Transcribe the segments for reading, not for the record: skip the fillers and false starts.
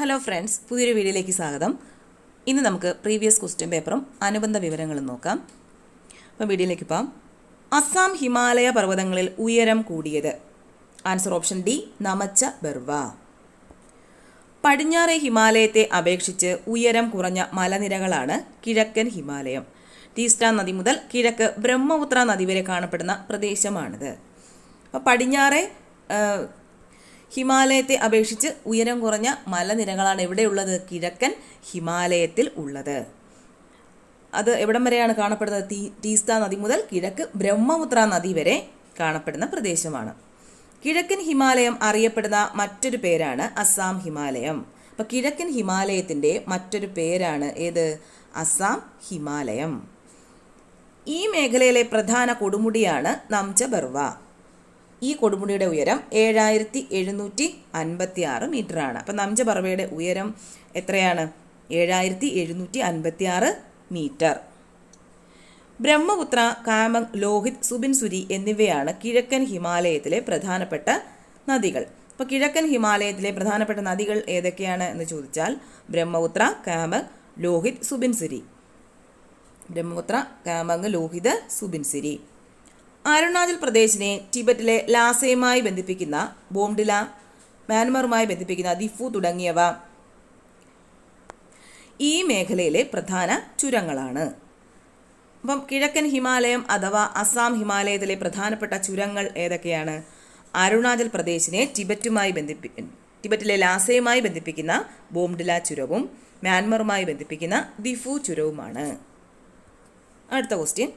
Hello friends, പുതിയൊരു വീഡിയോയിലേക്ക് സ്വാഗതം. ഇന്ന് നമുക്ക് പ്രീവിയസ് ക്വസ്റ്റ്യൻ പേപ്പറും അനുബന്ധ വിവരങ്ങളും നോക്കാം. അപ്പോൾ വീഡിയോയിലേക്ക് പോകാം. അസം ഹിമാലയ പർവ്വതങ്ങളിൽ ഉയരം കൂടിയത്. Answer option D, Namcha Barwa. പടിഞ്ഞാറേ ഹിമാലയത്തെ അപേക്ഷിച്ച് ഉയരം കുറഞ്ഞ മലനിരകളാണ് കിഴക്കൻ ഹിമാലയം. ടീസ്റ്റ നദി മുതൽ കിഴക്ക് ബ്രഹ്മപുത്ര നദി വരെ കാണപ്പെടുന്ന പ്രദേശമാണിത്. അപ്പോൾ പടിഞ്ഞാറേ ഹിമാലയത്തെ അപേക്ഷിച്ച് ഉയരം കുറഞ്ഞ മലനിരകളാണ് എവിടെയുള്ളത്? കിഴക്കൻ ഹിമാലയത്തിൽ ഉള്ളത്. അത് എവിടം വരെയാണ് കാണപ്പെടുന്നത്? ടീസ്ത നദി മുതൽ കിഴക്ക് ബ്രഹ്മപുത്ര നദി വരെ കാണപ്പെടുന്ന പ്രദേശമാണ്. കിഴക്കൻ ഹിമാലയം അറിയപ്പെടുന്ന മറ്റൊരു പേരാണ് അസാം ഹിമാലയം. അപ്പോൾ കിഴക്കൻ ഹിമാലയത്തിൻ്റെ മറ്റൊരു പേരാണ് ഏത്? അസാം ഹിമാലയം. ഈ മേഖലയിലെ പ്രധാന കൊടുമുടിയാണ് നംച്ച ബർവ. ഈ കൊടുമുടിയുടെ ഉയരം 7756 മീറ്ററാണ്. അപ്പം നംച്ച ബർവയുടെ ഉയരം എത്രയാണ്? 7756 മീറ്റർ. ബ്രഹ്മപുത്ര, കാമങ്, ലോഹിത്, സുബിൻസുരി എന്നിവയാണ് കിഴക്കൻ ഹിമാലയത്തിലെ പ്രധാനപ്പെട്ട നദികൾ. അപ്പോൾ കിഴക്കൻ ഹിമാലയത്തിലെ പ്രധാനപ്പെട്ട നദികൾ ഏതൊക്കെയാണ് എന്ന് ചോദിച്ചാൽ ബ്രഹ്മപുത്ര, കാമങ്, ലോഹിത്, സുബിൻസുരി. ബ്രഹ്മപുത്ര, കാമങ്, ലോഹിത്, സുബിൻസുരി. അരുണാചൽ പ്രദേശിനെ ടിബറ്റിലെ ലാസയുമായി ബന്ധിപ്പിക്കുന്ന ബോംഡില, മ്യാൻമറുമായി ബന്ധിപ്പിക്കുന്ന ദിഫു തുടങ്ങിയവ ഈ മേഖലയിലെ പ്രധാന ചുരങ്ങളാണ്. അപ്പം കിഴക്കൻ ഹിമാലയം അഥവാ അസാം ഹിമാലയത്തിലെ പ്രധാനപ്പെട്ട ചുരങ്ങൾ ഏതൊക്കെയാണ്? അരുണാചൽ പ്രദേശിനെ ടിബറ്റിലെ ലാസയുമായി ബന്ധിപ്പിക്കുന്ന ബോംഡില ചുരവും മ്യാൻമറുമായി ബന്ധിപ്പിക്കുന്ന ദിഫു ചുരവുമാണ്. അടുത്ത ക്വസ്റ്റ്യൻ.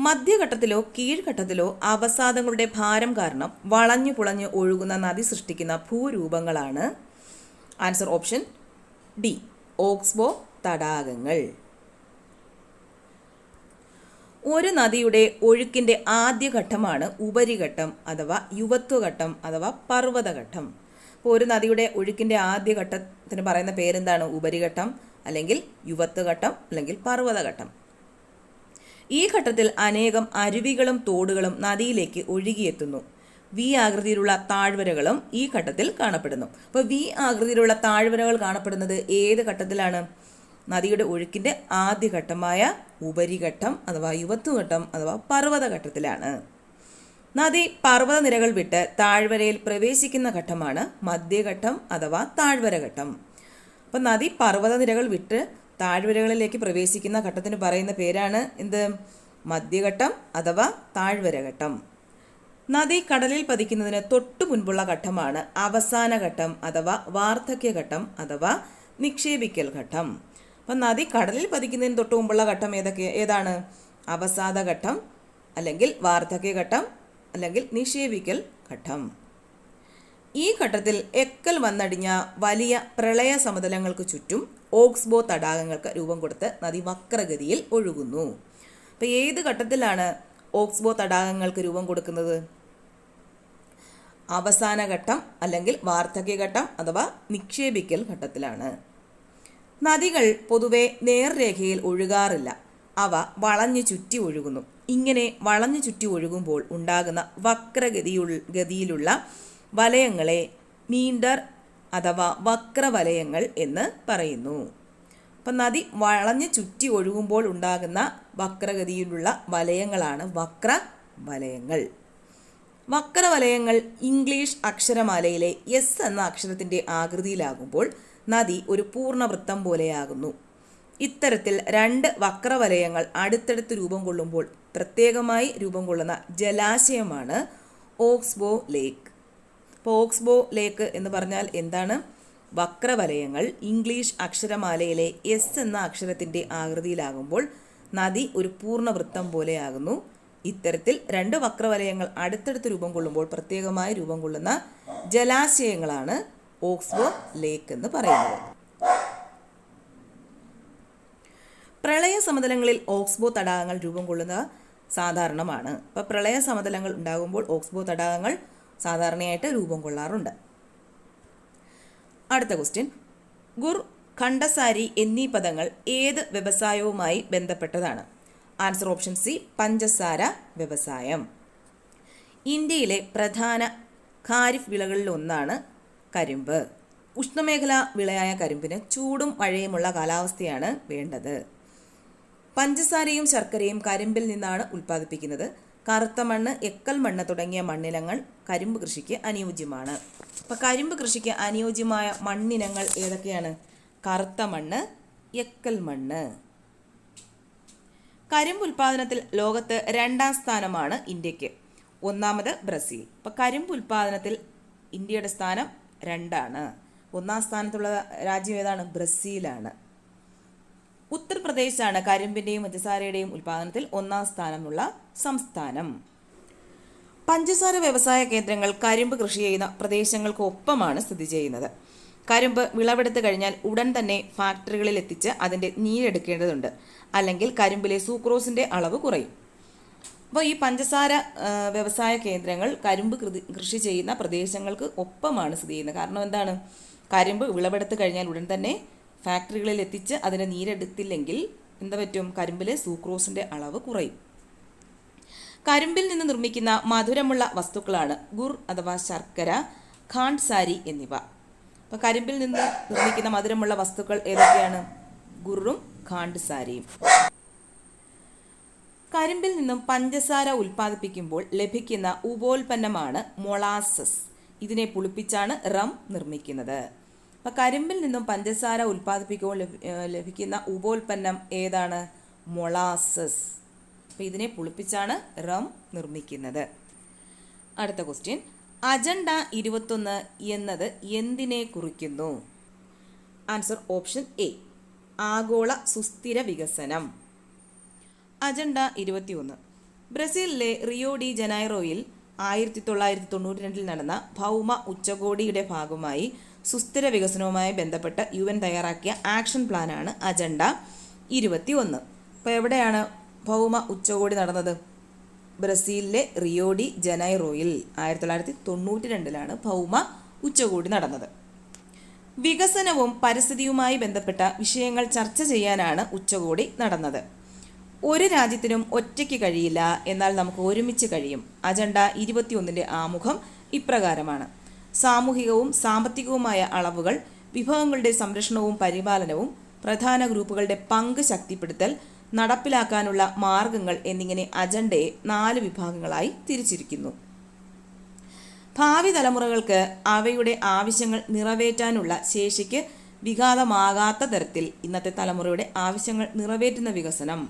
മധ്യഘട്ടത്തിലോ കീഴ്ഘട്ടത്തിലോ അവസാദങ്ങളുടെ ഭാരം കാരണം വളഞ്ഞു പുളഞ്ഞു ഒഴുകുന്ന നദി സൃഷ്ടിക്കുന്ന ഭൂരൂപങ്ങളാണ്. ആൻസർ ഓപ്ഷൻ ഡി, ഓക്സ്ബോ തടാകങ്ങൾ. ഒരു നദിയുടെ ഒഴുക്കിൻ്റെ ആദ്യഘട്ടമാണ് ഉപരിഘട്ടം അഥവാ യുവത്വഘട്ടം അഥവാ പർവ്വതഘട്ടം. അപ്പോൾ ഒരു നദിയുടെ ഒഴുക്കിൻ്റെ ആദ്യഘട്ടത്തിന് പറയുന്ന പേരെന്താണ്? ഉപരിഘട്ടം അല്ലെങ്കിൽ യുവത്വഘട്ടം അല്ലെങ്കിൽ പർവ്വതഘട്ടം. ഈ ഘട്ടത്തിൽ അനേകം അരുവികളും തോടുകളും നദിയിലേക്ക് ഒഴുകിയെത്തുന്നു. വി ആകൃതിയിലുള്ള താഴ്വരകളും ഈ ഘട്ടത്തിൽ കാണപ്പെടുന്നു. അപ്പോൾ വി ആകൃതിയിലുള്ള താഴ്വരകൾ കാണപ്പെടുന്നത് ഏത് ഘട്ടത്തിലാണ്? നദിയുടെ ഒഴുക്കിൻ്റെ ആദ്യഘട്ടമായ ഉപരിഘട്ടം അഥവാ യുവത്വഘട്ടം അഥവാ പർവ്വതഘട്ടത്തിലാണ്. നദി പർവ്വതനിരകൾ വിട്ട് താഴ്വരയിൽ പ്രവേശിക്കുന്ന ഘട്ടമാണ് മധ്യഘട്ടം അഥവാ താഴ്വരഘട്ടം. അപ്പം നദി പർവ്വതനിരകൾ വിട്ട് താഴ്വരകളിലേക്ക് പ്രവേശിക്കുന്ന ഘട്ടത്തിന് പറയുന്ന പേരാണ് എന്ത്? മധ്യഘട്ടം അഥവാ താഴ്വരഘട്ടം. നദി കടലിൽ പതിക്കുന്നതിന് തൊട്ടു മുൻപുള്ള ഘട്ടമാണ് അവസാന ഘട്ടം അഥവാ വാർദ്ധക്യഘട്ടം അഥവാ നിക്ഷേപിക്കൽ ഘട്ടം. അപ്പം നദി കടലിൽ പതിക്കുന്നതിന് തൊട്ടു മുമ്പുള്ള ഘട്ടം ഏതാണ്? അവസാദഘട്ടം അല്ലെങ്കിൽ വാർദ്ധക്യഘട്ടം അല്ലെങ്കിൽ നിക്ഷേപിക്കൽ ഘട്ടം. ഈ ഘട്ടത്തിൽ എക്കൽ വന്നടിഞ്ഞ വലിയ പ്രളയ സമതലങ്ങൾക്ക് ചുറ്റും ഓക്സ്ബോ തടാകങ്ങൾക്ക് രൂപം കൊടുത്ത് നദി വക്രഗതിയിൽ ഒഴുകുന്നു. അപ്പോൾ ഏത് ഘട്ടത്തിലാണ് ഓക്സ്ബോ തടാകങ്ങൾക്ക് രൂപം കൊടുക്കുന്നത്? അവസാന ഘട്ടം അല്ലെങ്കിൽ വാർദ്ധക്യഘട്ടം അഥവാ നിക്ഷേപിക്കൽ ഘട്ടത്തിലാണ്. നദികൾ പൊതുവെ നേർരേഖയിൽ ഒഴുകാറില്ല. അവ വളഞ്ഞു ചുറ്റി ഒഴുകുന്നു. ഇങ്ങനെ വളഞ്ഞു ചുറ്റി ഒഴുകുമ്പോൾ ഉണ്ടാകുന്ന വക്രഗതിയിലുള്ള വലയങ്ങളെ മീൻഡർ അഥവാ വക്രവലയങ്ങൾ എന്ന് പറയുന്നു. അപ്പം നദി വളഞ്ഞു ചുറ്റി ഒഴുകുമ്പോൾ ഉണ്ടാകുന്ന വക്രഗതിയിലുള്ള വലയങ്ങളാണ് വക്രവലയങ്ങൾ. വക്രവലയങ്ങൾ ഇംഗ്ലീഷ് അക്ഷരമാലയിലെ എസ് എന്ന അക്ഷരത്തിൻ്റെ ആകൃതിയിലാകുമ്പോൾ നദി ഒരു പൂർണ്ണവൃത്തം പോലെയാകുന്നു. ഇത്തരത്തിൽ രണ്ട് വക്രവലയങ്ങൾ അടുത്തടുത്ത് രൂപം കൊള്ളുമ്പോൾ പ്രത്യേകമായി രൂപം കൊള്ളുന്ന ജലാശയമാണ് ഓക്സ്ബോ ലേക്ക്. അപ്പോൾ ഓക്സ്ബോ ലേക്ക് എന്ന് പറഞ്ഞാൽ എന്താണ്? വക്രവലയങ്ങൾ ഇംഗ്ലീഷ് അക്ഷരമാലയിലെ എസ് എന്ന അക്ഷരത്തിൻ്റെ ആകൃതിയിലാകുമ്പോൾ നദി ഒരു പൂർണ്ണവൃത്തം പോലെയാകുന്നു. ഇത്തരത്തിൽ രണ്ട് വക്രവലയങ്ങൾ അടുത്തടുത്ത് രൂപം കൊള്ളുമ്പോൾ പ്രത്യേകമായി രൂപം കൊള്ളുന്ന ജലാശയങ്ങളാണ് ഓക്സ്ബോ ലേക്ക് എന്ന് പറയുന്നത്. പ്രളയ സമതലങ്ങളിൽ ഓക്സ്ബോ തടാകങ്ങൾ രൂപം കൊള്ളുന്നത് സാധാരണമാണ്. അപ്പോൾ പ്രളയ സമതലങ്ങൾ ഉണ്ടാകുമ്പോൾ ഓക്സ്ബോ തടാകങ്ങൾ സാധാരണയായിട്ട് രൂപം കൊള്ളാറുണ്ട്. അടുത്ത ക്വസ്റ്റ്യൻ. ഗുർ, ഖണ്ഡസാരി എന്നീ പദങ്ങൾ ഏത് വ്യവസായവുമായി ബന്ധപ്പെട്ടതാണ്? ആൻസർ ഓപ്ഷൻ സി, പഞ്ചസാര വ്യവസായം. ഇന്ത്യയിലെ പ്രധാന ഖാരിഫ് വിളകളിൽ ഒന്നാണ് കരിമ്പ്. ഉഷ്ണമേഖലാ വിളയായ കരിമ്പിന് ചൂടും മഴയുമുള്ള കാലാവസ്ഥയാണ് വേണ്ടത്. പഞ്ചസാരയും ശർക്കരയും കരിമ്പിൽ നിന്നാണ് ഉൽപ്പാദിപ്പിക്കുന്നത്. കറുത്ത മണ്ണ്, എക്കൽ മണ്ണ് തുടങ്ങിയ മണ്ണിനങ്ങൾ കരിമ്പ് കൃഷിക്ക് അനുയോജ്യമാണ്. അപ്പോൾ കരിമ്പ് കൃഷിക്ക് അനുയോജ്യമായ മണ്ണിനങ്ങൾ ഏതൊക്കെയാണ്? കറുത്ത മണ്ണ്, എക്കൽ മണ്ണ്. കരിമ്പ് ഉൽപ്പാദനത്തിൽ ലോകത്ത് 2ാം സ്ഥാനമാണ് ഇന്ത്യക്ക്. 1ാമത് ബ്രസീൽ. അപ്പോൾ കരിമ്പ് ഉൽപ്പാദനത്തിൽ ഇന്ത്യയുടെ സ്ഥാനം 2ആണ്. 1ാം സ്ഥാനത്തുള്ള രാജ്യം ഏതാണ്? ബ്രസീലാണ്. ഉത്തർപ്രദേശാണ് കരിമ്പിൻ്റെയും പഞ്ചസാരയുടെയും ഉൽപ്പാദനത്തിൽ 1ാം സ്ഥാനമുള്ള സംസ്ഥാനം. പഞ്ചസാര വ്യവസായ കേന്ദ്രങ്ങൾ കരിമ്പ് കൃഷി ചെയ്യുന്ന പ്രദേശങ്ങൾക്ക് ഒപ്പമാണ് സ്ഥിതി ചെയ്യുന്നത്. കരിമ്പ് വിളവെടുത്ത് കഴിഞ്ഞാൽ ഉടൻ തന്നെ ഫാക്ടറികളിൽ എത്തിച്ച് അതിൻ്റെ നീരെടുക്കേണ്ടതുണ്ട്. അല്ലെങ്കിൽ കരിമ്പിലെ സൂക്രോസിൻ്റെ അളവ് കുറയും. അപ്പോൾ ഈ പഞ്ചസാര വ്യവസായ കേന്ദ്രങ്ങൾ കരിമ്പ് കൃഷി ചെയ്യുന്ന പ്രദേശങ്ങൾക്ക് ഒപ്പമാണ് സ്ഥിതി ചെയ്യുന്നത്. കാരണം എന്താണ്? കരിമ്പ് വിളവെടുത്ത് കഴിഞ്ഞാൽ ഉടൻ തന്നെ ഫാക്ടറികളിൽ എത്തിച്ച് അതിനെ നീരെടുത്തില്ലെങ്കിൽ എന്താ പറ്റും? കരിമ്പിലെ സൂക്രോസിൻ്റെ അളവ് കുറയും. കരിമ്പിൽ നിന്ന് നിർമ്മിക്കുന്ന മധുരമുള്ള വസ്തുക്കളാണ് ഗുർ അഥവാ ശർക്കര, ഖാണ്ഡ്സാരി എന്നിവ. അപ്പോൾ കരിമ്പിൽ നിന്ന് നിർമ്മിക്കുന്ന മധുരമുള്ള വസ്തുക്കൾ ഏതൊക്കെയാണ്? ഗുറും ഖാണ്ഡ്സാരിയും. കരിമ്പിൽ നിന്നും പഞ്ചസാര ഉൽപ്പാദിപ്പിക്കുമ്പോൾ ലഭിക്കുന്ന ഉപോൽപ്പന്നമാണ് മൊളാസസ്. ഇതിനെ പുളിപ്പിച്ചാണ് റം നിർമ്മിക്കുന്നത്. അപ്പോൾ കരിമ്പിൽ നിന്നും പഞ്ചസാര ഉൽപ്പാദിപ്പിക്കുമ്പോൾ ലഭിക്കുന്ന ഉപോൽപ്പന്നം ഏതാണ്? മൊളാസസ്. അപ്പോൾ ഇതിനെ പുളിപ്പിച്ചാണ് റം നിർമ്മിക്കുന്നത്. അടുത്ത ക്വസ്റ്റ്യൻ, അജണ്ട 21 എന്നത് എന്തിനെ കുറിക്കുന്നു? ആൻസർ ഓപ്ഷൻ എ, ആഗോള സുസ്ഥിര വികസനം. അജണ്ട 21 ബ്രസീലിലെ റിയോ ഡി ജനൈറോയിൽ 1992 നടന്ന ഭൗമ ഉച്ചകോടിയുടെ ഭാഗമായി സുസ്ഥിര വികസനവുമായി ബന്ധപ്പെട്ട് UN തയ്യാറാക്കിയ ആക്ഷൻ പ്ലാനാണ് അജണ്ട 21. അപ്പോൾ എവിടെയാണ് ഭൗമ ഉച്ചകോടി നടന്നത്? ബ്രസീലിലെ റിയോ ഡി ജനൈറോയിൽ 1992 ഭൗമ ഉച്ചകോടി നടന്നത്. വികസനവും പരിസ്ഥിതിയുമായി ബന്ധപ്പെട്ട വിഷയങ്ങൾ ചർച്ച ചെയ്യാനാണ് ഉച്ചകോടി നടന്നത്. ഒരു രാജ്യത്തിനും ഒറ്റയ്ക്ക് കഴിയില്ല, എന്നാൽ നമുക്ക് ഒരുമിച്ച് കഴിയും. അജണ്ട 21 ആമുഖം ഇപ്രകാരമാണ്: സാമൂഹികവും സാമ്പത്തികവുമായ അളവുകൾ, വിഭവങ്ങളുടെ സംരക്ഷണവും പരിപാലനവും, പ്രധാന ഗ്രൂപ്പുകളുടെ പങ്ക് ശക്തിപ്പെടുത്തൽ, നടപ്പിലാക്കാനുള്ള മാർഗങ്ങൾ എന്നിങ്ങനെ അജണ്ടയെ 4 വിഭാഗങ്ങളായി തിരിച്ചിരിക്കുന്നു. ഭാവി തലമുറകൾക്ക് അവയുടെ ആവശ്യങ്ങൾ നിറവേറ്റാനുള്ള ശേഷിക്ക് വിഘാതമാകാത്ത തരത്തിൽ ഇന്നത്തെ തലമുറയുടെ ആവശ്യങ്ങൾ നിറവേറ്റുന്ന വികസനം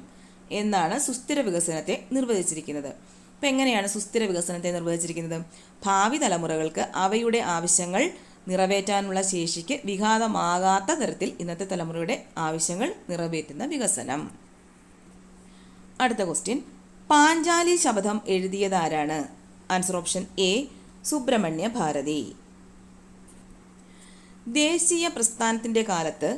എന്നാണ് സുസ്ഥിര വികസനത്തെ നിർവചിച്ചിരിക്കുന്നത്. അപ്പം എങ്ങനെയാണ് സുസ്ഥിര വികസനത്തെ നിർവചിച്ചിരിക്കുന്നത്? ഭാവി തലമുറകൾക്ക് അവയുടെ ആവശ്യങ്ങൾ നിറവേറ്റാനുള്ള ശേഷിക്ക് വിഘാതമാകാത്ത തരത്തിൽ ഇന്നത്തെ തലമുറയുടെ ആവശ്യങ്ങൾ നിറവേറ്റുന്ന വികസനം. അടുത്ത ക്വസ്റ്റ്യൻ, പാഞ്ചാലി ശപഥം എഴുതിയതാരാണ്? Answer option A, Subramania Bharati. ദേശീയ പ്രസ്ഥാനത്തിൻ്റെ കാലത്ത്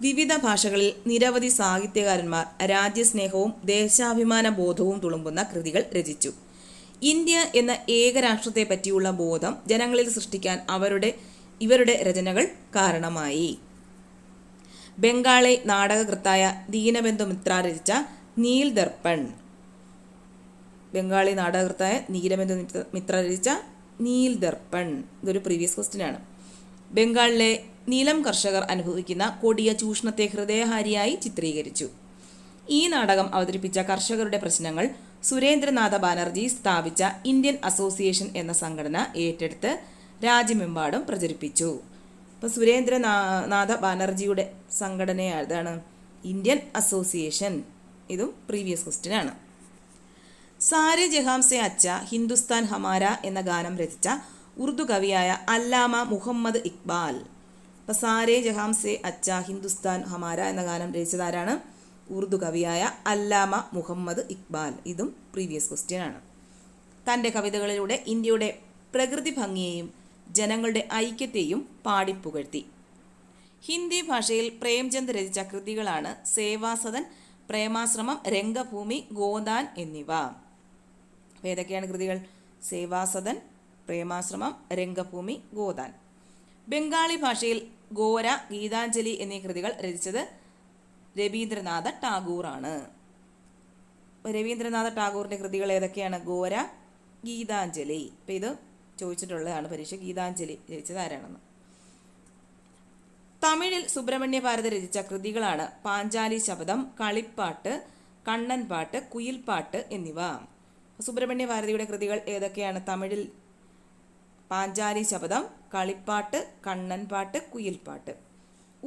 വിവിധ ഭാഷകളിൽ നിരവധി സാഹിത്യകാരന്മാർ രാജ്യസ്നേഹവും ദേശാഭിമാന ബോധവും തുളുമ്പുന്ന കൃതികൾ രചിച്ചു. ഇന്ത്യ എന്ന ഏകരാഷ്ട്രത്തെ പറ്റിയുള്ള ബോധം ജനങ്ങളിൽ സൃഷ്ടിക്കാൻ ഇവരുടെ രചനകൾ കാരണമായി. ബംഗാളി നാടകകൃത്തായ ദീനബന്ധു മിത്ര രചിച്ച നീൽ ദർപ്പൺ. ബംഗാളി നാടകകൃത്തായ ദീനബന്ധു മിത്ര രചിച്ച നീൽ ദർപ്പൺ. ഇതൊരു പ്രീവിയസ് ക്വസ്റ്റ്യൻ ആണ്. ബംഗാളിലെ നീലം കർഷകർ അനുഭവിക്കുന്ന കൊടിയ ചൂഷണത്തെ ഹൃദയഹാരിയായി ചിത്രീകരിച്ചു. ഈ നാടകം അവതരിപ്പിച്ച കർഷകരുടെ പ്രശ്നങ്ങൾ സുരേന്ദ്രനാഥ ബാനർജി സ്ഥാപിച്ച ഇന്ത്യൻ അസോസിയേഷൻ എന്ന സംഘടന ഏറ്റെടുത്ത് രാജ്യമെമ്പാടും പ്രചരിപ്പിച്ചു. അപ്പോൾ സുരേന്ദ്രനാഥ ബാനർജിയുടെ സംഘടനയാണ് ഇന്ത്യൻ അസോസിയേഷൻ. ഇതും പ്രീവിയസ് ക്വസ്റ്റ്യൻ ആണ്. സാരെ ജഹാം സെ അച്ച ഹിന്ദുസ്ഥാൻ ഹമാര എന്ന ഗാനം രചിച്ച ഉറുദു കവിയായ അല്ലാമ മുഹമ്മദ് ഇക്ബാൽ. അപ്പോൾ സാരെ ജഹാം സെ അച്ച ഹിന്ദുസ്ഥാൻ ഹമാര എന്ന ഗാനം രചിച്ചതാരാണ്? ഉറുദു കവിയായ അല്ലാമ മുഹമ്മദ് ഇക്ബാൽ. ഇതും പ്രീവിയസ് ക്വസ്റ്റ്യൻ ആണ്. തൻ്റെ കവിതകളിലൂടെ ഇന്ത്യയുടെ പ്രകൃതി ഭംഗിയെയും ജനങ്ങളുടെ ഐക്യത്തെയും പാടിപ്പുകഴ്ത്തി. ഹിന്ദി ഭാഷയിൽ പ്രേംചന്ദ് രചിച്ച കൃതികളാണ് സേവാസദൻ, പ്രേമാശ്രമം, രംഗഭൂമി, ഗോദാൻ എന്നിവ. അപ്പോൾ ഏതൊക്കെയാണ് കൃതികൾ? സേവാസദൻ, പ്രേമാശ്രമം, രംഗഭൂമി, ഗോദാൻ. ബംഗാളി ഭാഷയിൽ ഗോര, ഗീതാഞ്ജലി എന്നീ കൃതികൾ രചിച്ചത് രവീന്ദ്രനാഥ ടാഗോർ ആണ്. രവീന്ദ്രനാഥ ടാഗോറിൻ്റെ കൃതികൾ ഏതൊക്കെയാണ്? ഗോര, ഗീതാഞ്ജലി. അപ്പോൾ ഇത് ചോദിച്ചിട്ടുള്ളതാണ് പരീക്ഷ. ഗീതാഞ്ജലി രചിച്ചത് ആരാണെന്ന്. തമിഴിൽ സുബ്രഹ്മണ്യ ഭാരതി രചിച്ച കൃതികളാണ് പാഞ്ചാലി ശപഥം, കളിപ്പാട്ട്, കണ്ണൻപാട്ട്, കുയിൽപ്പാട്ട് എന്നിവ. സുബ്രഹ്മണ്യ ഭാരതിയുടെ കൃതികൾ ഏതൊക്കെയാണ്? തമിഴിൽ പാഞ്ചാലി ശപഥം, കളിപ്പാട്ട്, കണ്ണൻപാട്ട്, കുയിൽപ്പാട്ട്.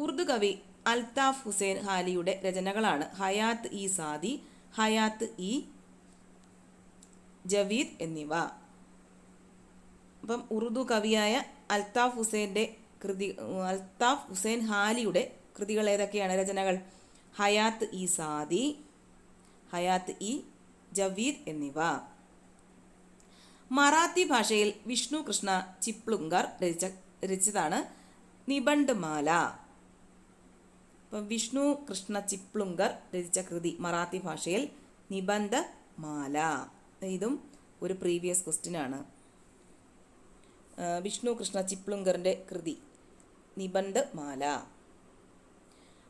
ഉറുദു കവി അൽത്താഫ് ഹുസൈൻ ഹാലിയുടെ രചനകളാണ് ഹയാത്ത് ഇ സാദി, ഹയാത്ത് ഇ ജവീദ് എന്നിവ. അപ്പം ഉറുദു കവിയായ അൽത്താഫ് ഹുസൈൻ ഹാലിയുടെ കൃതികൾ ഏതൊക്കെയാണ്? രചനകൾ ഹയാത്ത് ഇ സാദി, ഹയാത്ത് ഇ ജവീദ് എന്നിവ. മറാത്തി ഭാഷയിൽ വിഷ്ണു കൃഷ്ണ ചിപ്ലുങ്കർ രചിച്ചതാണ് നിബണ്ഡ് മാല. അപ്പം വിഷ്ണു കൃഷ്ണ ചിപ്ലുങ്കർ രചിച്ച കൃതി മറാത്തി ഭാഷയിൽ നിബന്ധ മാല. ഇതും ഒരു പ്രീവിയസ് ക്വസ്റ്റ്യൻ ആണ്. വിഷ്ണു കൃഷ്ണ ചിപ്ലുങ്കറിൻ്റെ കൃതി നിബന്ധ മാല.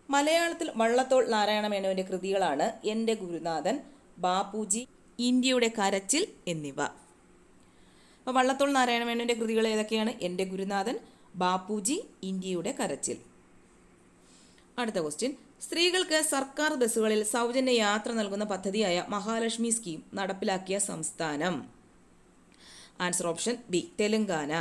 മലയാളത്തിൽ വള്ളത്തോൾ നാരായണ മേനോന്റെ കൃതികളാണ് എൻ്റെ ഗുരുനാഥൻ, ബാപ്പുജി, ഇന്ത്യയുടെ കരച്ചിൽ എന്നിവ. അപ്പോൾ വള്ളത്തോൾ നാരായണ മേനോന്റെ കൃതികൾ ഏതൊക്കെയാണ്? എൻ്റെ ഗുരുനാഥൻ, ബാപ്പുജി, ഇന്ത്യയുടെ കരച്ചിൽ. അടുത്ത ക്വസ്റ്റ്യൻ, സ്ത്രീകൾക്ക് സർക്കാർ ബസ്സുകളിൽ സൗജന്യ യാത്ര നൽകുന്ന പദ്ധതിയായ മഹാലക്ഷ്മി സ്കീം നടപ്പിലാക്കിയ സംസ്ഥാനം? Answer option B, Telangana.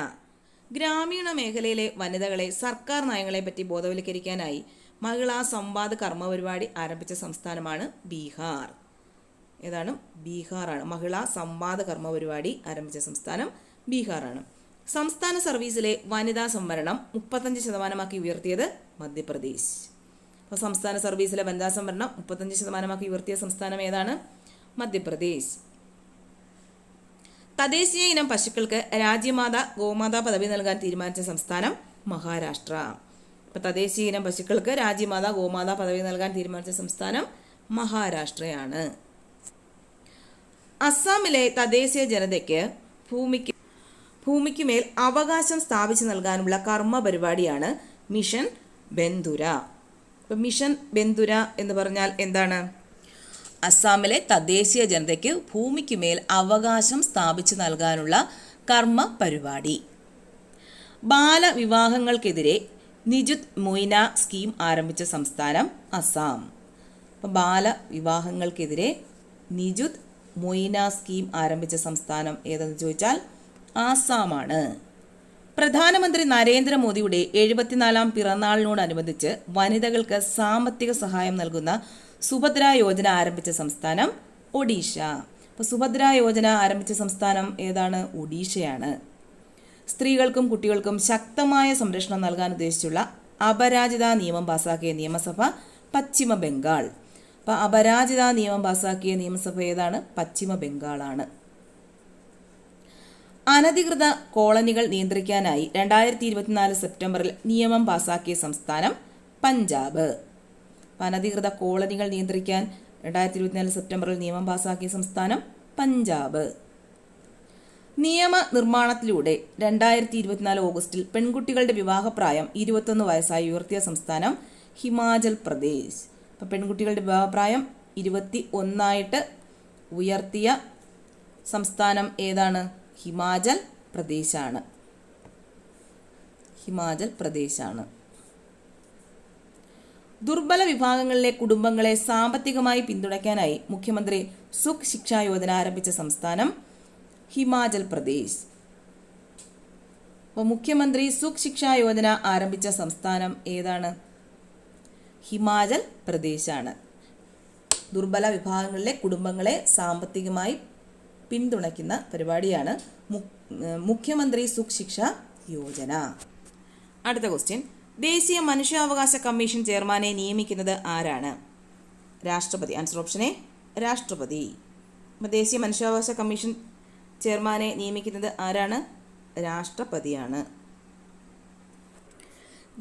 ഗ്രാമീണ മേഖലയിലെ വനിതകളെ സർക്കാർ നയങ്ങളെപ്പറ്റി ബോധവൽക്കരിക്കാനായി മഹിളാ സംവാദ് കർമ്മ പരിപാടി ആരംഭിച്ച സംസ്ഥാനമാണ് ബീഹാർ. ഏതാണ്? ബീഹാറാണ്. മഹിളാ സംവാദ് കർമ്മ പരിപാടി ആരംഭിച്ച സംസ്ഥാനം ബീഹാറാണ്. സംസ്ഥാന സർവീസിലെ വനിതാ സംവരണം 35% ഉയർത്തിയത് മധ്യപ്രദേശ്. അപ്പോൾ സംസ്ഥാന സർവീസിലെ വനിതാ സംവരണം 35% ഉയർത്തിയ സംസ്ഥാനം ഏതാണ്? മധ്യപ്രദേശ്. തദ്ദേശീയ ഇനം പശുക്കൾക്ക് രാജ്യമാതാ ഗോമാതാ പദവി നൽകാൻ തീരുമാനിച്ച സംസ്ഥാനം മഹാരാഷ്ട്ര. അപ്പോൾ തദ്ദേശീയ ഇനം പശുക്കൾക്ക് രാജ്യമാതാ ഗോമാതാ പദവി നൽകാൻ തീരുമാനിച്ച സംസ്ഥാനം മഹാരാഷ്ട്രയാണ്. അസ്സാമിലെ തദ്ദേശീയ ജനതയ്ക്ക് ഭൂമിക്കുമേൽ അവകാശം സ്ഥാപിച്ചു നൽകാനുള്ള കർമ്മ പരിപാടിയാണ് മിഷൻ ബന്ധുര. അപ്പം മിഷൻ ബന്ധുര എന്ന് പറഞ്ഞാൽ എന്താണ്? അസ്സാമിലെ തദ്ദേശീയ ജനതയ്ക്ക് ഭൂമിക്കുമേൽ അവകാശം സ്ഥാപിച്ചു നൽകാനുള്ള കർമ്മ പരിപാടി. ബാലവിവാഹങ്ങൾക്കെതിരെ നിജുത് മൊയ്ന സ്കീം ആരംഭിച്ച സംസ്ഥാനം അസാം. അപ്പം ബാലവിവാഹങ്ങൾക്കെതിരെ നിജുത് മൊയ്ന സ്കീം ആരംഭിച്ച സംസ്ഥാനം ഏതെന്ന് ചോദിച്ചാൽ ആസാമാണ്. പ്രധാനമന്ത്രി നരേന്ദ്രമോദിയുടെ 74-ാം പിറന്നാളിനോടനുബന്ധിച്ച് വനിതകൾക്ക് സാമ്പത്തിക സഹായം നൽകുന്ന സുഭദ്ര യോജന ആരംഭിച്ച സംസ്ഥാനം ഒഡീഷ. അപ്പോൾ സുഭദ്ര യോജന ആരംഭിച്ച സംസ്ഥാനം ഏതാണ്? ഒഡീഷയാണ്. സ്ത്രീകൾക്കും കുട്ടികൾക്കും ശക്തമായ സംരക്ഷണം നൽകാൻ ഉദ്ദേശിച്ചുള്ള അപരാജിത നിയമം പാസാക്കിയ നിയമസഭ പശ്ചിമ ബംഗാൾ. അപ്പോൾ അപരാജിത നിയമം പാസാക്കിയ നിയമസഭ ഏതാണ്? പശ്ചിമ ബംഗാളാണ്. അനധികൃത കോളനികൾ നിയന്ത്രിക്കാനായി 2024 സെപ്റ്റംബറിൽ നിയമം പാസാക്കിയ സംസ്ഥാനം പഞ്ചാബ്. അനധികൃത കോളനികൾ നിയന്ത്രിക്കാൻ 2024 സെപ്റ്റംബറിൽ നിയമം പാസാക്കിയ സംസ്ഥാനം പഞ്ചാബ്. നിയമ നിർമ്മാണത്തിലൂടെ 2024 ഓഗസ്റ്റിൽ പെൺകുട്ടികളുടെ വിവാഹപ്രായം 21 വയസ്സായി ഉയർത്തിയ സംസ്ഥാനം ഹിമാചൽ പ്രദേശ്. അപ്പോൾ പെൺകുട്ടികളുടെ വിവാഹപ്രായം 21 ഉയർത്തിയ സംസ്ഥാനം ഏതാണ്? ഹിമാചൽ പ്രദേശാണ്. ഹിമാചൽ പ്രദേശാണ്. ദുർബല വിഭാഗങ്ങളിലെ കുടുംബങ്ങളെ സാമ്പത്തികമായി പിന്തുണയ്ക്കാനായി മുഖ്യമന്ത്രി സുഖ് ശിക്ഷാ യോജന ആരംഭിച്ച സംസ്ഥാനം ഹിമാചൽ പ്രദേശ്. അപ്പോൾ മുഖ്യമന്ത്രി സുഖ് ശിക്ഷാ യോജന ആരംഭിച്ച സംസ്ഥാനം ഏതാണ്? ഹിമാചൽ പ്രദേശാണ്. ദുർബല വിഭാഗങ്ങളിലെ കുടുംബങ്ങളെ സാമ്പത്തികമായി പിന്തുണയ്ക്കുന്ന പരിപാടിയാണ് മുഖ്യമന്ത്രി സുഖ് ശിക്ഷാ യോജന. അടുത്ത ക്വസ്റ്റ്യൻ, ദേശീയ മനുഷ്യാവകാശ കമ്മീഷൻ ചെയർമാനെ നിയമിക്കുന്നത് ആരാണ്? രാഷ്ട്രപതി. ആൻസർ ഓപ്ഷൻ എ, രാഷ്ട്രപതി. അപ്പോൾ ദേശീയ മനുഷ്യാവകാശ കമ്മീഷൻ ചെയർമാനെ നിയമിക്കുന്നത് ആരാണ്? രാഷ്ട്രപതിയാണ്.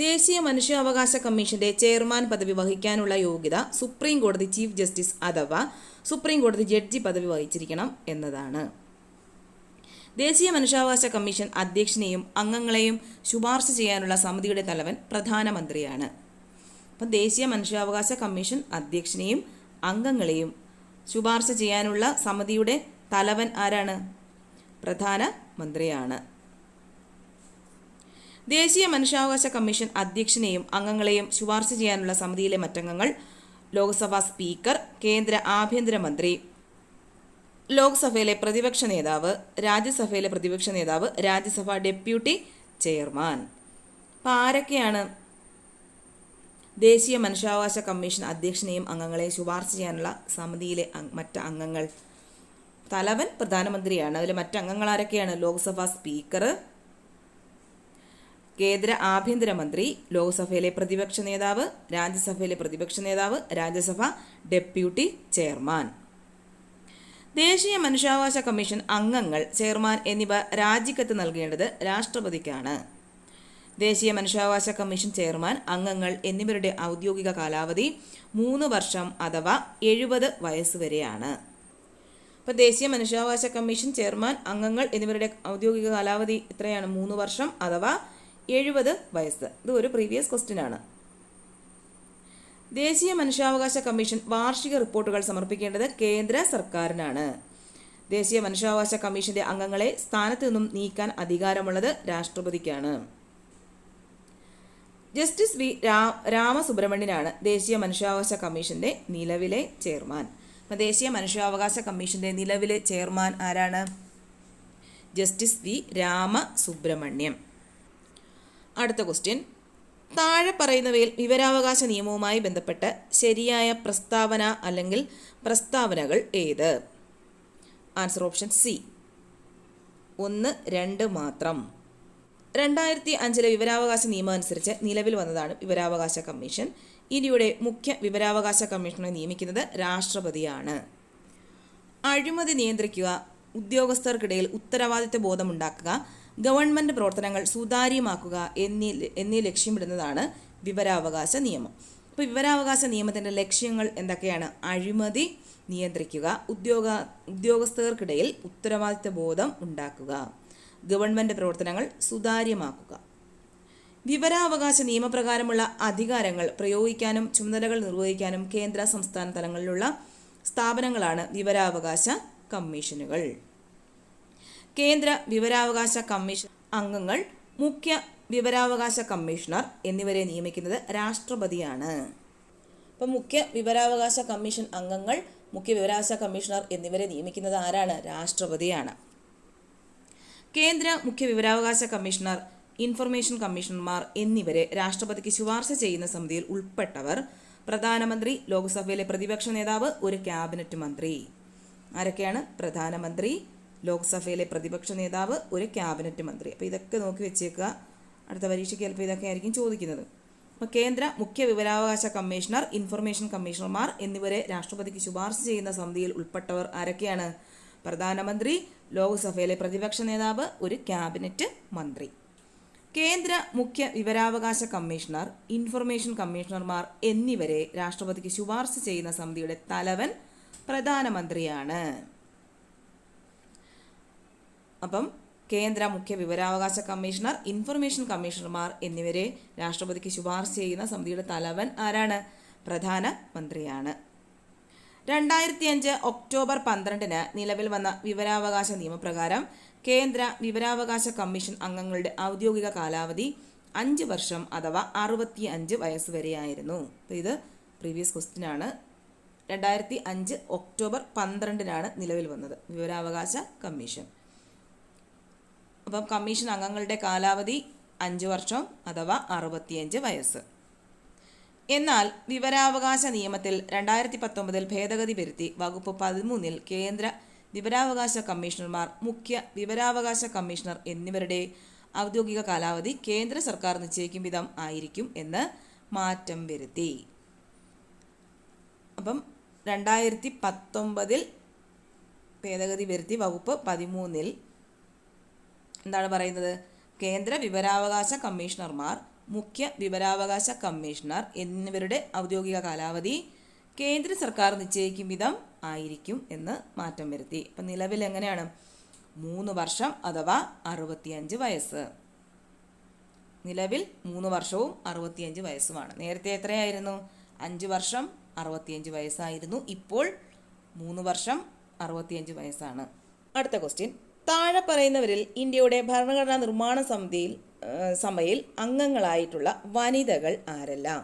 ദേശീയ മനുഷ്യാവകാശ കമ്മീഷന്റെ ചെയർമാൻ പദവി വഹിക്കാനുള്ള യോഗ്യത സുപ്രീം കോടതി ചീഫ് ജസ്റ്റിസ് അഥവാ സുപ്രീം കോടതി ജഡ്ജി പദവി വഹിച്ചിരിക്കണം എന്നതാണ്. ദേശീയ മനുഷ്യാവകാശ കമ്മീഷൻ അധ്യക്ഷനെയും അംഗങ്ങളെയും ശുപാർശ ചെയ്യാനുള്ള സമിതിയുടെ തലവൻ പ്രധാനമന്ത്രിയാണ്. അപ്പം ദേശീയ മനുഷ്യാവകാശ കമ്മീഷൻ അധ്യക്ഷനെയും അംഗങ്ങളെയും ശുപാർശ ചെയ്യാനുള്ള സമിതിയുടെ തലവൻ ആരാണ്? പ്രധാനമന്ത്രിയാണ്. ദേശീയ മനുഷ്യാവകാശ കമ്മീഷൻ അധ്യക്ഷനെയും അംഗങ്ങളെയും ശുപാർശ ചെയ്യാനുള്ള സമിതിയിലെ മറ്റംഗങ്ങൾ ലോക്സഭാ സ്പീക്കർ, കേന്ദ്ര ആഭ്യന്തരമന്ത്രി, ലോക്സഭയിലെ പ്രതിപക്ഷ നേതാവ്, രാജ്യസഭയിലെ പ്രതിപക്ഷ നേതാവ്, രാജ്യസഭ ഡെപ്യൂട്ടി ചെയർമാൻ. അപ്പം ആരൊക്കെയാണ് ദേശീയ മനുഷ്യാവകാശ കമ്മീഷൻ അധ്യക്ഷനെയും അംഗങ്ങളെയും ശുപാർശ ചെയ്യാനുള്ള സമിതിയിലെ മറ്റ് അംഗങ്ങൾ? തലവൻ പ്രധാനമന്ത്രിയാണ്. അതിൽ മറ്റംഗങ്ങൾ ആരൊക്കെയാണ്? ലോക്സഭാ സ്പീക്കർ, കേന്ദ്ര ആഭ്യന്തരമന്ത്രി, ലോക്സഭയിലെ പ്രതിപക്ഷ നേതാവ്, രാജ്യസഭയിലെ പ്രതിപക്ഷ നേതാവ്, രാജ്യസഭ ഡെപ്യൂട്ടി ചെയർമാൻ. ദേശീയ മനുഷ്യാവകാശ കമ്മീഷൻ അംഗങ്ങൾ, ചെയർമാൻ എന്നിവ രാജിക്കത്ത് നൽകേണ്ടത് രാഷ്ട്രപതിക്കാണ്. ദേശീയ മനുഷ്യാവകാശ കമ്മീഷൻ ചെയർമാൻ, അംഗങ്ങൾ എന്നിവരുടെ ഔദ്യോഗിക കാലാവധി 3 വർഷം അഥവാ 70 വയസ്സ് വരെയാണ്. അപ്പോൾ ദേശീയ മനുഷ്യാവകാശ കമ്മീഷൻ ചെയർമാൻ, അംഗങ്ങൾ എന്നിവരുടെ ഔദ്യോഗിക കാലാവധി എത്രയാണ്? 3 വർഷം അഥവാ 70 വയസ്സ്. ഇത് ഒരു പ്രീവിയസ് ക്വസ്റ്റ്യൻ ആണ്. ദേശീയ മനുഷ്യാവകാശ കമ്മീഷൻ വാർഷിക റിപ്പോർട്ടുകൾ സമർപ്പിക്കേണ്ടത് കേന്ദ്ര സർക്കാരിനാണ്. ദേശീയ മനുഷ്യാവകാശ കമ്മീഷന്റെ അംഗങ്ങളെ സ്ഥാനത്ത് നിന്നും നീക്കാൻ അധികാരമുള്ളത് രാഷ്ട്രപതിക്കാണ്. ജസ്റ്റിസ് വി രാമസുബ്രഹ്മണ്യനാണ് ദേശീയ മനുഷ്യാവകാശ കമ്മീഷന്റെ നിലവിലെ ചെയർമാൻ. അപ്പം ദേശീയ മനുഷ്യാവകാശ കമ്മീഷന്റെ നിലവിലെ ചെയർമാൻ ആരാണ്? Justice V Ramasubramanian. അടുത്ത ക്വസ്റ്റ്യൻ, താഴെ പറയുന്നവയിൽ വിവരാവകാശ നിയമവുമായി ബന്ധപ്പെട്ട് ശരിയായ പ്രസ്താവന അല്ലെങ്കിൽ പ്രസ്താവനകൾ ഏത്? ആൻസർ ഓപ്ഷൻ സി, 1, 2 മാത്രം. 2005 വിവരാവകാശ നിയമം അനുസരിച്ച് നിലവിൽ വന്നതാണ് വിവരാവകാശ കമ്മീഷൻ. ഇന്ത്യയുടെ മുഖ്യ വിവരാവകാശ കമ്മീഷനെ നിയമിക്കുന്നത് രാഷ്ട്രപതിയാണ്. അഴിമതി നിയന്ത്രിക്കുക, ഉദ്യോഗസ്ഥർക്കിടയിൽ ഉത്തരവാദിത്ത ബോധമുണ്ടാക്കുക, ഗവൺമെൻറ് പ്രവർത്തനങ്ങൾ സുതാര്യമാക്കുക എന്നീ ലക്ഷ്യമിടുന്നതാണ് വിവരാവകാശ നിയമം. അപ്പോൾ വിവരാവകാശ നിയമത്തിൻ്റെ ലക്ഷ്യങ്ങൾ എന്തൊക്കെയാണ്? അഴിമതി നിയന്ത്രിക്കുക, ഉദ്യോഗസ്ഥർക്കിടയിൽ ഉത്തരവാദിത്ത ബോധം ഉണ്ടാക്കുക, ഗവൺമെൻറ് പ്രവർത്തനങ്ങൾ സുതാര്യമാക്കുക. വിവരാവകാശ നിയമപ്രകാരമുള്ള അധികാരങ്ങൾ പ്രയോഗിക്കാനും ചുമതലകൾ നിർവഹിക്കാനും കേന്ദ്ര സംസ്ഥാന തലങ്ങളിലുള്ള സ്ഥാപനങ്ങളാണ് വിവരാവകാശ കമ്മീഷനുകൾ. കേന്ദ്ര വിവരാവകാശ കമ്മീഷൻ അംഗങ്ങൾ, മുഖ്യ വിവരാവകാശ കമ്മീഷണർ എന്നിവരെ നിയമിക്കുന്നത് രാഷ്ട്രപതിയാണ്. അപ്പം മുഖ്യ വിവരാവകാശ കമ്മീഷൻ അംഗങ്ങൾ, മുഖ്യ വിവരാവകാശ കമ്മീഷണർ എന്നിവരെ നിയമിക്കുന്നത് ആരാണ്? രാഷ്ട്രപതിയാണ്. കേന്ദ്ര മുഖ്യ വിവരാവകാശ കമ്മീഷണർ, ഇൻഫർമേഷൻ കമ്മീഷണർമാർ എന്നിവരെ രാഷ്ട്രപതിക്ക് ശുപാർശ ചെയ്യുന്ന സമിതിയിൽ ഉൾപ്പെട്ടവർ പ്രധാനമന്ത്രി, ലോക്സഭയിലെ പ്രതിപക്ഷ നേതാവ്, ഒരു ക്യാബിനറ്റ് മന്ത്രി. ആരൊക്കെയാണ്? പ്രധാനമന്ത്രി, ലോക്സഭയിലെ പ്രതിപക്ഷ നേതാവ്, ഒരു ക്യാബിനറ്റ് മന്ത്രി. അപ്പോൾ ഇതൊക്കെ നോക്കി വെച്ചേക്കുക. അടുത്ത പരീക്ഷയ്ക്ക് ചിലപ്പോൾ ഇതൊക്കെ ആയിരിക്കും ചോദിക്കുന്നത്. അപ്പോൾ കേന്ദ്ര മുഖ്യ വിവരാവകാശ കമ്മീഷണർ, ഇൻഫർമേഷൻ കമ്മീഷണർമാർ എന്നിവരെ രാഷ്ട്രപതിക്ക് ശുപാർശ ചെയ്യുന്ന സമിതിയിൽ ഉൾപ്പെട്ടവർ ആരൊക്കെയാണ്? പ്രധാനമന്ത്രി, ലോക്സഭയിലെ പ്രതിപക്ഷ നേതാവ്, ഒരു ക്യാബിനറ്റ് മന്ത്രി. കേന്ദ്ര മുഖ്യ വിവരാവകാശ കമ്മീഷണർ, ഇൻഫർമേഷൻ കമ്മീഷണർമാർ എന്നിവരെ രാഷ്ട്രപതിക്ക് ശുപാർശ ചെയ്യുന്ന സമിതിയുടെ തലവൻ പ്രധാനമന്ത്രിയാണ്. അപ്പം കേന്ദ്ര മുഖ്യ വിവരാവകാശ കമ്മീഷണർ, ഇൻഫർമേഷൻ കമ്മീഷണർമാർ എന്നിവരെ രാഷ്ട്രപതിക്ക് ശുപാർശ ചെയ്യുന്ന സമിതിയുടെ തലവൻ ആരാണ്? പ്രധാനമന്ത്രിയാണ്. 2005 ഒക്ടോബർ 12 നിലവിൽ വന്ന വിവരാവകാശ നിയമപ്രകാരം കേന്ദ്ര വിവരാവകാശ കമ്മീഷൻ അംഗങ്ങളുടെ ഔദ്യോഗിക കാലാവധി 5 വർഷം അഥവാ 65 വയസ്സ് വരെയായിരുന്നു. അപ്പോൾ ഇത് പ്രീവിയസ് ക്വസ്റ്റ്യൻ ആണ്. 2005 ഒക്ടോബർ 12 നിലവിൽ വന്നത് വിവരാവകാശ കമ്മീഷൻ. അപ്പം കമ്മീഷൻ അംഗങ്ങളുടെ കാലാവധി 5 വർഷം അഥവാ 65 വയസ്സ്. എന്നാൽ വിവരാവകാശ നിയമത്തിൽ 2019 ഭേദഗതി വരുത്തി വകുപ്പ് 13 കേന്ദ്ര വിവരാവകാശ കമ്മീഷണർമാർ, മുഖ്യ വിവരാവകാശ കമ്മീഷണർ എന്നിവരുടെ ഔദ്യോഗിക കാലാവധി കേന്ദ്ര സർക്കാർ നിശ്ചയിക്കും വിധം ആയിരിക്കും എന്ന് മാറ്റം വരുത്തി. അപ്പം 2019 ഭേദഗതി വരുത്തി വകുപ്പ് 13 എന്താണ് പറയുന്നത്? കേന്ദ്ര വിവരാവകാശ കമ്മീഷണർമാർ, മുഖ്യ വിവരാവകാശ കമ്മീഷണർ എന്നിവരുടെ ഔദ്യോഗിക കാലാവധി കേന്ദ്ര സർക്കാർ നിശ്ചയിക്കും വിധം ആയിരിക്കും എന്ന് മാറ്റം വരുത്തി. അപ്പം നിലവിൽ എങ്ങനെയാണ്? 3 വർഷം അഥവാ 65 വയസ്സ്. നിലവിൽ 3 വർഷവും 65 വയസ്സുമാണ്. നേരത്തെ എത്രയായിരുന്നു? 5 വർഷം 65 വയസ്സായിരുന്നു. ഇപ്പോൾ 3 വർഷം 65 വയസ്സാണ്. അടുത്ത ക്വസ്റ്റ്യൻ, താഴെ പറയുന്നവരിൽ ഇന്ത്യയുടെ ഭരണഘടനാ നിർമ്മാണ സഭയിൽ അംഗങ്ങളായിട്ടുള്ള വനിതകൾ ആരെല്ലാം?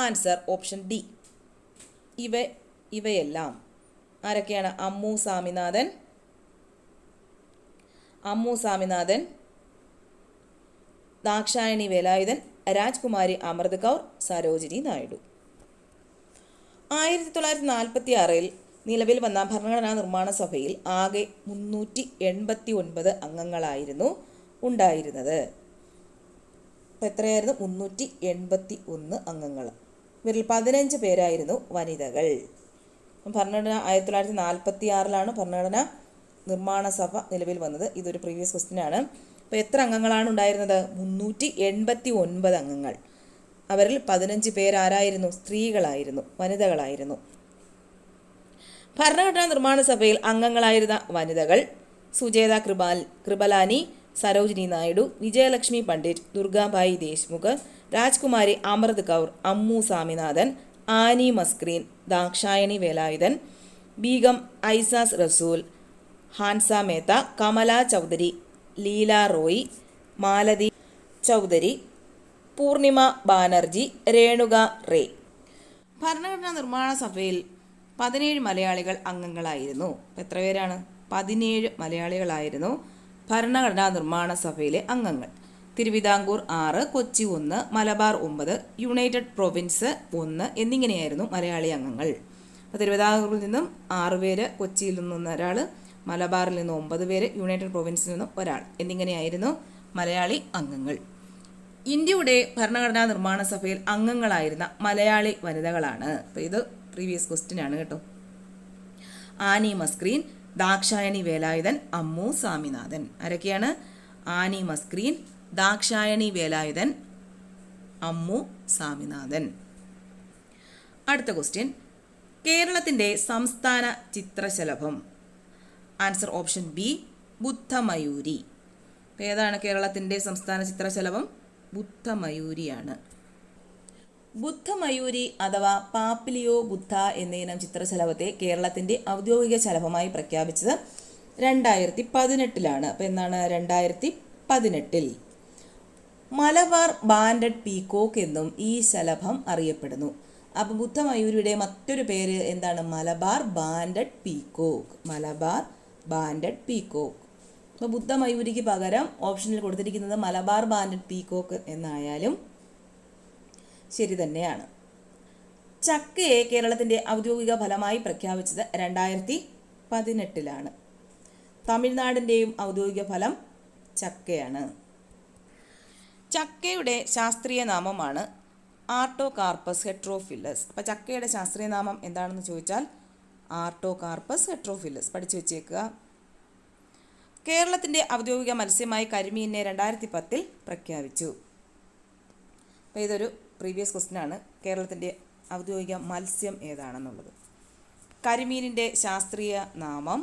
Answer option D. ഇവയെല്ലാം ആരൊക്കെയാണ്? അമ്മു സ്വാമിനാഥൻ, ദാക്ഷായണി വേലായുധൻ, രാജ്കുമാരി അമൃത് കൗർ, സരോജിനി നായിഡു. 1946 നിലവിൽ വന്ന ഭരണഘടനാ നിർമ്മാണ സഭയിൽ ആകെ 389 അംഗങ്ങളായിരുന്നു ഉണ്ടായിരുന്നത്. അപ്പോൾ എത്രയായിരുന്നു? 381 അംഗങ്ങൾ. ഇവരിൽ 15 പേരായിരുന്നു വനിതകൾ. ഭരണഘടന 1946 ഭരണഘടനാ നിർമ്മാണ സഭ നിലവിൽ വന്നത്. ഇതൊരു പ്രീവിയസ് ക്വസ്റ്റ്യൻ ആണ്. അപ്പോൾ എത്ര അംഗങ്ങളാണ് ഉണ്ടായിരുന്നത്? 389 അംഗങ്ങൾ. അവരിൽ 15 പേരാരായിരുന്നു? സ്ത്രീകളായിരുന്നു, വനിതകളായിരുന്നു. ഭരണഘടനാ നിർമ്മാണ സഭയിൽ അംഗങ്ങളായിരുന്ന വനിതകൾ സുജേത കൃപലാനി, സരോജിനി നായിഡു, വിജയലക്ഷ്മി പണ്ഡിറ്റ്, ദുർഗാബായി ദേശ്മുഖ്, രാജ്കുമാരി അമൃത് കൗർ, അമ്മു സ്വാമിനാഥൻ, ആനി മസ്ക്രീൻ, ദാക്ഷായണി വേലായുധൻ, ബീഗം ഐസാസ് റസൂൽ, ഹാൻസ മേത്ത, കമല ചൗധരി, ലീല റോയ്, മാലതി ചൗധരി, പൂർണിമ ബാനർജി, രേണുക റേ. ഭരണഘടനാ നിർമ്മാണ സഭയിൽ 17 മലയാളികൾ അംഗങ്ങളായിരുന്നു. എത്ര പേരാണ്? 17 മലയാളികളായിരുന്നു ഭരണഘടനാ നിർമ്മാണ സഭയിലെ അംഗങ്ങൾ. തിരുവിതാംകൂർ 6, കൊച്ചി 1, മലബാർ 9, യുണൈറ്റഡ് പ്രൊവിൻസ് 1 എന്നിങ്ങനെയായിരുന്നു മലയാളി അംഗങ്ങൾ. അപ്പോൾ തിരുവിതാംകൂറിൽ നിന്നും 6 പേര്, കൊച്ചിയിൽ നിന്നും ഒരാൾ, മലബാറിൽ നിന്നും 9 പേര്, യുണൈറ്റഡ് പ്രൊവിൻസിൽ നിന്നും ഒരാൾ എന്നിങ്ങനെയായിരുന്നു മലയാളി അംഗങ്ങൾ. ഇന്ത്യയുടെ ഭരണഘടനാ നിർമ്മാണ സഭയിൽ അംഗങ്ങളായിരുന്ന മലയാളി വനിതകളാണ്. അപ്പോൾ ഇത് പ്രീവിയസ് ക്വസ്റ്റ്യൻ ആണ് കേട്ടോ. ആനി മസ്ക്രീൻ, ദാക്ഷായണി വേലായുധൻ, അമ്മു സ്വാമിനാഥൻ. ആരൊക്കെയാണ്? ആനി മസ്ക്രീൻ, ദാക്ഷായണി വേലായുധൻ, അമ്മു സ്വാമിനാഥൻ. അടുത്ത ക്വസ്റ്റ്യൻ, കേരളത്തിൻ്റെ സംസ്ഥാന ചിത്രശലഭം. Answer option B, Buddha Mayoori. ഏതാണ് കേരളത്തിൻ്റെ സംസ്ഥാന ചിത്രശലഭം? ബുദ്ധമയൂരിയാണ്. ബുദ്ധമയൂരി അഥവാ പാപ്പിലിയോ ബുദ്ധ എന്നീനം ചിത്രശലഭത്തെ കേരളത്തിൻ്റെ ഔദ്യോഗിക ശലഭമായി പ്രഖ്യാപിച്ചത് 2018. അപ്പോൾ എന്നാണ്? 2018. മലബാർ ബാൻഡഡ് പീക്കോക്ക് എന്നും ഈ ശലഭം അറിയപ്പെടുന്നു. അപ്പോൾ ബുദ്ധമയൂരിയുടെ മറ്റൊരു പേര് എന്താണ്? Malabar banded peacock. Malabar banded peacock. അപ്പോൾ ബുദ്ധമയൂരിക്ക് പകരം ഓപ്ഷനിൽ കൊടുത്തിരിക്കുന്നത് മലബാർ ബാൻഡഡ് പീക്കോക്ക് എന്നായാലും ശരി തന്നെയാണ്. ചക്കയെ കേരളത്തിൻ്റെ ഔദ്യോഗിക ഫലമായി പ്രഖ്യാപിച്ചത് 2018. തമിഴ്നാടിൻ്റെയും ഔദ്യോഗിക ഫലം ചക്കയാണ്. ചക്കയുടെ ശാസ്ത്രീയ നാമമാണ് ആർട്ടോകാർപ്പസ് ഹെട്രോഫില്ലസ്. അപ്പോൾ ചക്കയുടെ ശാസ്ത്രീയ നാമം എന്താണെന്ന് ചോദിച്ചാൽ ആർട്ടോകാർപ്പസ് ഹെട്രോഫില്ലസ്. പഠിച്ചു വെച്ചേക്കുക. കേരളത്തിൻ്റെ ഔദ്യോഗിക മത്സ്യമായി കരിമീനിനെ 2010 പ്രഖ്യാപിച്ചു. അപ്പോൾ ഇതൊരു പ്രീവിയസ് ക്വസ്റ്റ്യൻ ആണ്. കേരളത്തിൻ്റെ ഔദ്യോഗിക മത്സ്യം ഏതാണെന്നുള്ളത്. കരിമീനിൻ്റെ ശാസ്ത്രീയ നാമം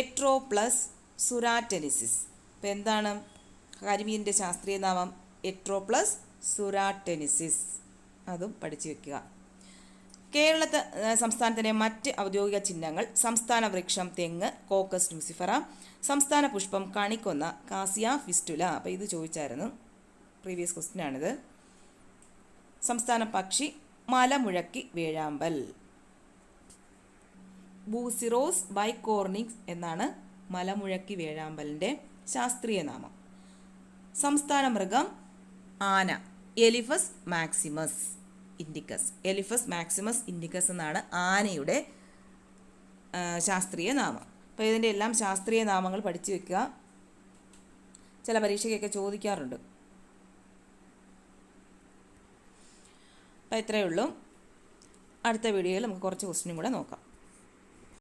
എട്രോപ്ലസ് സുരാറ്റനിസിസ്. അപ്പോൾ എന്താണ് കരിമീനിൻ്റെ ശാസ്ത്രീയ നാമം? എട്രോപ്ലസ് സുരാറ്റനിസിസ്. അതും പഠിച്ചു വെക്കുക. സംസ്ഥാനത്തിൻ്റെ മറ്റ് ഔദ്യോഗിക ചിഹ്നങ്ങൾ: സംസ്ഥാന വൃക്ഷം തെങ്ങ്, കോക്കസ് ലൂസിഫറ. സംസ്ഥാന പുഷ്പം കണിക്കൊന്ന, കാസിയ ഫിസ്റ്റുല. അപ്പോൾ ഇത് ചോദിച്ചായിരുന്നു, പ്രീവിയസ് ക്വസ്റ്റ്യൻ ആണിത്. സംസ്ഥാന പക്ഷി മലമുഴക്കി വേഴാമ്പൽ. ബൂസിറോസ് ബൈകോർണിക്സ് എന്നാണ് മലമുഴക്കി വേഴാമ്പലിൻ്റെ ശാസ്ത്രീയ നാമം. സംസ്ഥാന മൃഗം ആന, Eliphaz maximus indicus. Eliphaz maximus indicus എന്നാണ് ആനയുടെ ശാസ്ത്രീയ നാമം. അപ്പോൾ ഇതിൻ്റെ എല്ലാം ശാസ്ത്രീയ നാമങ്ങൾ പഠിച്ചു വെക്കുക. ചില പരീക്ഷയ്ക്കൊക്കെ ചോദിക്കാറുണ്ട്. അപ്പോൾ ഇത്രയേ ഉള്ളൂ. അടുത്ത വീഡിയോയിൽ നമുക്ക് കുറച്ച് ക്വസ്റ്റ്യനും കൂടെ നോക്കാം.